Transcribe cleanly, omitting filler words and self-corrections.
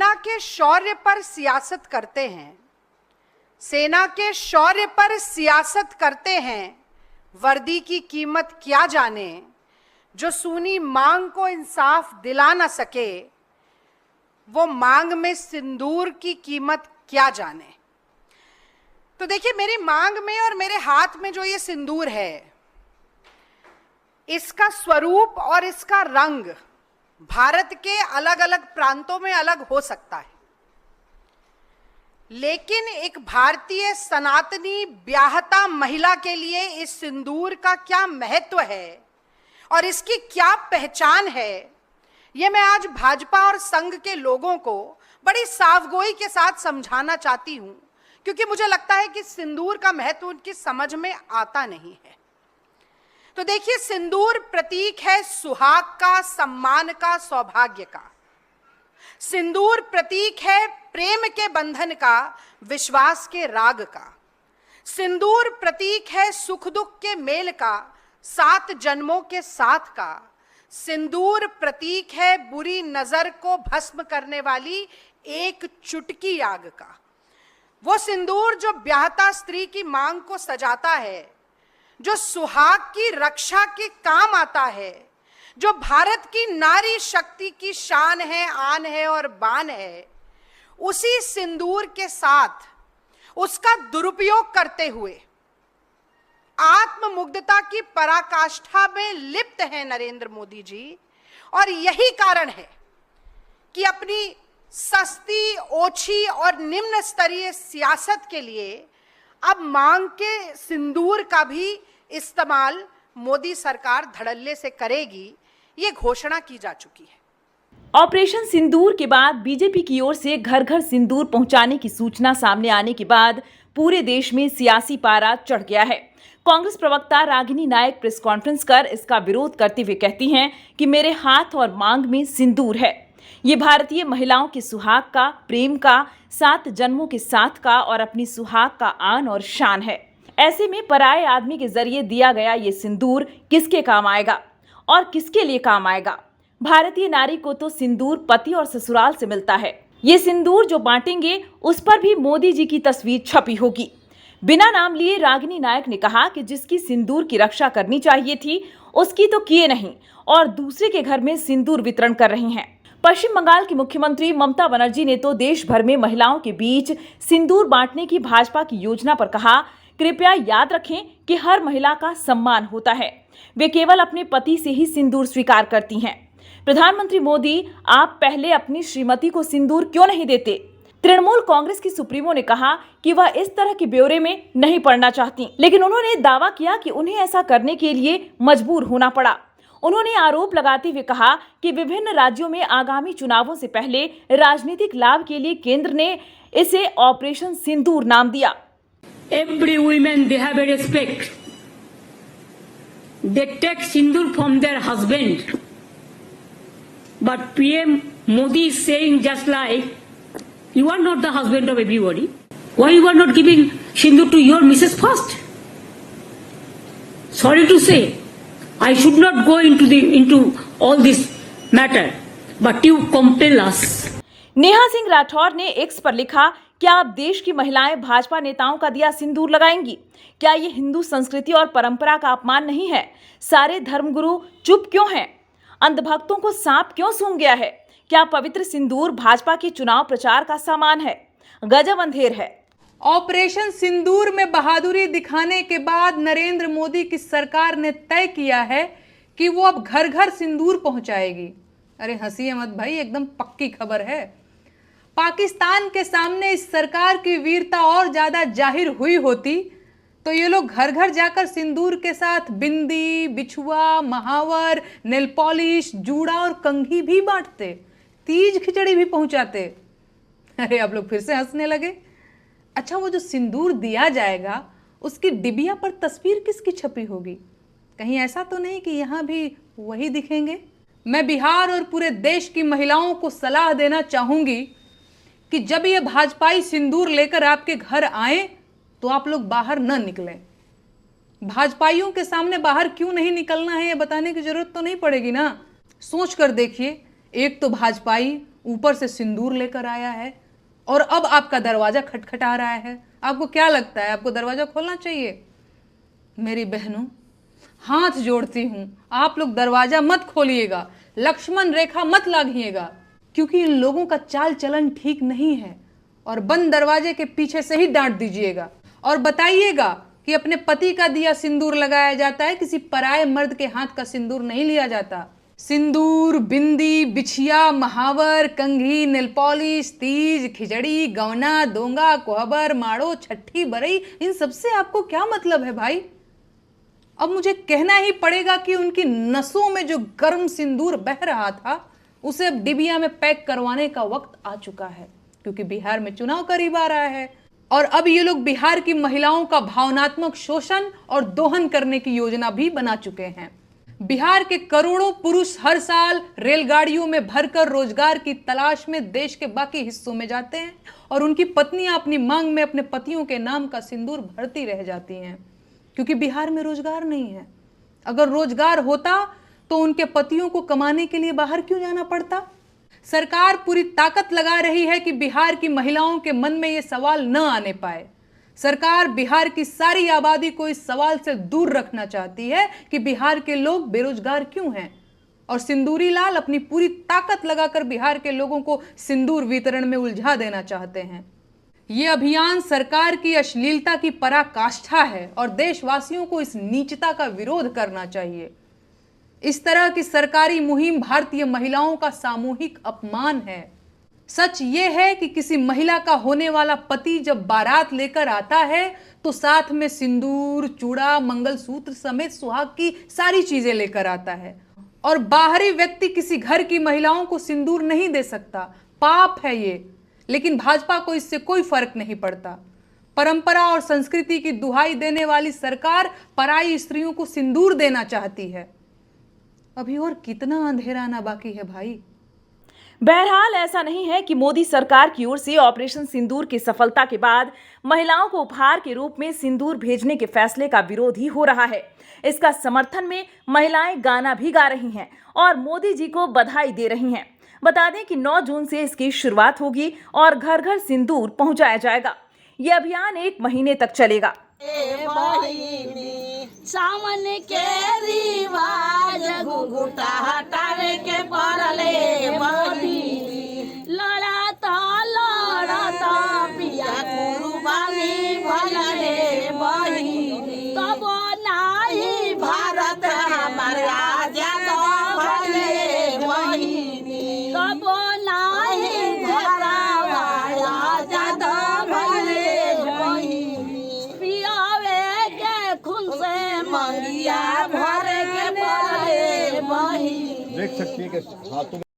सेना के शौर्य पर सियासत करते हैं, सेना के शौर्य पर सियासत करते हैं, वर्दी की कीमत क्या जाने, जो सूनी मांग को इंसाफ दिला ना सके, वो मांग में सिंदूर की कीमत क्या जाने। तो देखिए, मेरी मांग में और मेरे हाथ में जो ये सिंदूर है, इसका स्वरूप और इसका रंग भारत के अलग अलग प्रांतों में अलग हो सकता है, लेकिन एक भारतीय सनातनी ब्याहता महिला के लिए इस सिंदूर का क्या महत्व है और इसकी क्या पहचान है, ये मैं आज भाजपा और संघ के लोगों को बड़ी सावगोई के साथ समझाना चाहती हूं, क्योंकि मुझे लगता है कि सिंदूर का महत्व उनकी समझ में आता नहीं है। तो देखिए, सिंदूर प्रतीक है सुहाग का, सम्मान का, सौभाग्य का। सिंदूर प्रतीक है प्रेम के बंधन का, विश्वास के राग का। सिंदूर प्रतीक है सुख दुख के मेल का, 7 जन्मों के साथ का। सिंदूर प्रतीक है बुरी नजर को भस्म करने वाली एक चुटकी आग का। वो सिंदूर जो ब्याहता स्त्री की मांग को सजाता है, जो सुहाग की रक्षा के काम आता है, जो भारत की नारी शक्ति की शान है, आन है और बान है, उसी सिंदूर के साथ उसका दुरुपयोग करते हुए आत्ममुग्धता की पराकाष्ठा में लिप्त है नरेंद्र मोदी जी। और यही कारण है कि अपनी सस्ती, ओछी और निम्न स्तरीय सियासत के लिए अब मांग के सिंदूर का भी इस्तेमाल मोदी सरकार धड़ल्ले से करेगी, ये घोषणा की जा चुकी है। ऑपरेशन सिंदूर के बाद बीजेपी की ओर से घर घर सिंदूर पहुंचाने की सूचना सामने आने के बाद पूरे देश में सियासी पारा चढ़ गया है। कांग्रेस प्रवक्ता रागिनी नायक प्रेस कॉन्फ्रेंस कर इसका विरोध करते हुए कहती हैं कि मेरे हाथ और मांग में सिंदूर है। ये भारतीय महिलाओं के सुहाग का, प्रेम का, 7 जन्मों के साथ का और अपनी सुहाग का आन और शान है। ऐसे में पराये आदमी के जरिए दिया गया ये सिंदूर किसके काम आएगा और किसके लिए काम आएगा? भारतीय नारी को तो सिंदूर पति और ससुराल से मिलता है। ये सिंदूर जो बांटेंगे उस पर भी मोदी जी की तस्वीर छपी होगी। बिना नाम लिए रागिनी नायक ने कहा कि जिसकी सिंदूर की रक्षा करनी चाहिए थी उसकी तो किए नहीं और दूसरे के घर में सिंदूर वितरण कर रही हैं। पश्चिम बंगाल की मुख्यमंत्री ममता बनर्जी ने तो देश भर में महिलाओं के बीच सिंदूर बांटने की भाजपा की योजना पर कहा, कृपया याद रखें कि हर महिला का सम्मान होता है, वे केवल अपने पति से ही सिंदूर स्वीकार करती हैं। प्रधानमंत्री मोदी, आप पहले अपनी श्रीमती को सिंदूर क्यों नहीं देते? तृणमूल कांग्रेस की सुप्रीमो ने कहा कि वह इस तरह के ब्यौरे में नहीं पड़ना चाहती, लेकिन उन्होंने दावा किया कि उन्हें ऐसा करने के लिए मजबूर होना पड़ा। उन्होंने आरोप लगाते हुए कहा कि विभिन्न राज्यों में आगामी चुनावों से पहले राजनीतिक लाभ के लिए केंद्र ने इसे ऑपरेशन सिंदूर नाम दिया। Every women they have a respect. They take sindoor from their husband. But PM Modi is saying just like you are not the husband of everybody. Why you are not giving sindoor to your Mrs. first? Sorry to say, I should not go into all this matter, but you compel us. Neha Singh Rathore ने x पर लिखा, क्या अब देश की महिलाएं भाजपा नेताओं का दिया सिंदूर लगाएंगी? क्या ये हिंदू संस्कृति और परंपरा का अपमान नहीं है? सारे धर्मगुरु चुप क्यों हैं? अंधभक्तों को सांप क्यों सूंघ गया है? क्या पवित्र सिंदूर भाजपा के चुनाव प्रचार का सामान है? गजब अंधेर है। ऑपरेशन सिंदूर में बहादुरी दिखाने के बाद नरेंद्र मोदी की सरकार ने तय किया है कि वो अब घर घर सिंदूर पहुंचाएगी। अरे हंसिए मत भाई, एकदम पक्की खबर है। पाकिस्तान के सामने इस सरकार की वीरता और ज्यादा जाहिर हुई होती तो ये लोग घर घर जाकर सिंदूर के साथ बिंदी, बिछुआ, महावर, नेल पॉलिश, जूड़ा और कंघी भी बांटते, तीज खिचड़ी भी पहुंचाते। अरे आप लोग फिर से हंसने लगे। अच्छा, वो जो सिंदूर दिया जाएगा उसकी डिबिया पर तस्वीर किसकी छपी होगी? कहीं ऐसा तो नहीं कि यहाँ भी वही दिखेंगे? मैं बिहार और पूरे देश की महिलाओं को सलाह देना चाहूंगी कि जब ये भाजपाई सिंदूर लेकर आपके घर आए तो आप लोग बाहर न निकलें। भाजपाइयों के सामने बाहर क्यों नहीं निकलना है ये बताने की जरूरत तो नहीं पड़ेगी ना। सोच कर देखिए, एक तो भाजपाई ऊपर से सिंदूर लेकर आया है और अब आपका दरवाजा खटखटा रहा है। आपको क्या लगता है, आपको दरवाजा खोलना चाहिए? मेरी बहनों, हाथ जोड़ती हूं, आप लोग दरवाजा मत खोलिएगा, लक्ष्मण रेखा मत लागिएगा, क्योंकि इन लोगों का चाल चलन ठीक नहीं है। और बंद दरवाजे के पीछे से ही डांट दीजिएगा और बताइएगा कि अपने पति का दिया सिंदूर लगाया जाता है, किसी पराये मर्द के हाथ का सिंदूर नहीं लिया जाता। सिंदूर, बिंदी, बिछिया, महावर, कंघी, नेलपॉलिश, तीज, खिचड़ी, गवना, दोंगा, कोहबर, माड़ो, छठी, बरई, इन सबसे आपको क्या मतलब है भाई? अब मुझे कहना ही पड़ेगा कि उनकी नसों में जो गर्म सिंदूर बह रहा था उसे अब डिबिया में पैक करवाने का वक्त आ चुका है, क्योंकि बिहार में चुनाव करीब आ रहा है और अब ये लोग बिहार की महिलाओं का भावनात्मक शोषण और दोहन करने की योजना भी बना चुके हैं। बिहार के करोड़ों पुरुष हर साल रेलगाड़ियों में भरकर रोजगार की तलाश में देश के बाकी हिस्सों में जाते हैं और उनकी पत्नियां अपनी मांग में अपने पतियों के नाम का सिंदूर भरती रह जाती हैं, क्योंकि बिहार में रोजगार नहीं है। अगर रोजगार होता तो उनके पतियों को कमाने के लिए बाहर क्यों जाना पड़ता? सरकार पूरी ताकत लगा रही है कि बिहार की महिलाओं के मन में यह सवाल न आने पाए। सरकार बिहार की सारी आबादी को इस सवाल से दूर रखना चाहती है कि बिहार के लोग बेरोजगार क्यों हैं, और सिंदूरी लाल अपनी पूरी ताकत लगाकर बिहार के लोगों को सिंदूर वितरण में उलझा देना चाहते हैं। ये अभियान सरकार की अश्लीलता की पराकाष्ठा है और देशवासियों को इस नीचता का विरोध करना चाहिए। इस तरह की सरकारी मुहिम भारतीय महिलाओं का सामूहिक अपमान है। सच ये है कि किसी महिला का होने वाला पति जब बारात लेकर आता है तो साथ में सिंदूर, चूड़ा, मंगलसूत्र समेत सुहाग की सारी चीजें लेकर आता है, और बाहरी व्यक्ति किसी घर की महिलाओं को सिंदूर नहीं दे सकता। पाप है ये, लेकिन भाजपा को इससे कोई फर्क नहीं पड़ता। परंपरा और संस्कृति की दुहाई देने वाली सरकार पराई स्त्रियों को सिंदूर देना चाहती है। अभी और कितना अंधेरा आना बाकी है भाई। बहरहाल ऐसा नहीं है कि मोदी सरकार की ओर से ऑपरेशन सिंदूर की सफलता के बाद महिलाओं को उपहार के रूप में सिंदूर भेजने के फैसले का विरोध ही हो रहा है। इसका समर्थन में महिलाएं गाना भी गा रही हैं और मोदी जी को बधाई दे रही हैं। बता दें कि 9 जून से इसकी शुरुआत होगी और घर घर सिंदूर पहुंचाया जाएगा। यह अभियान 1 महीने तक चलेगा। सावन के रिवाज घुघुटा हटावे के पड़ले बही, लड़ता पिया कुर्बानी भले बही, तब नाही भारत हमार आजाद भले बही, तब नाही भारत आजाद भले बही, पियावे के खून से मंगिया भरे के पड़े बही। देख सकती है कि हाथों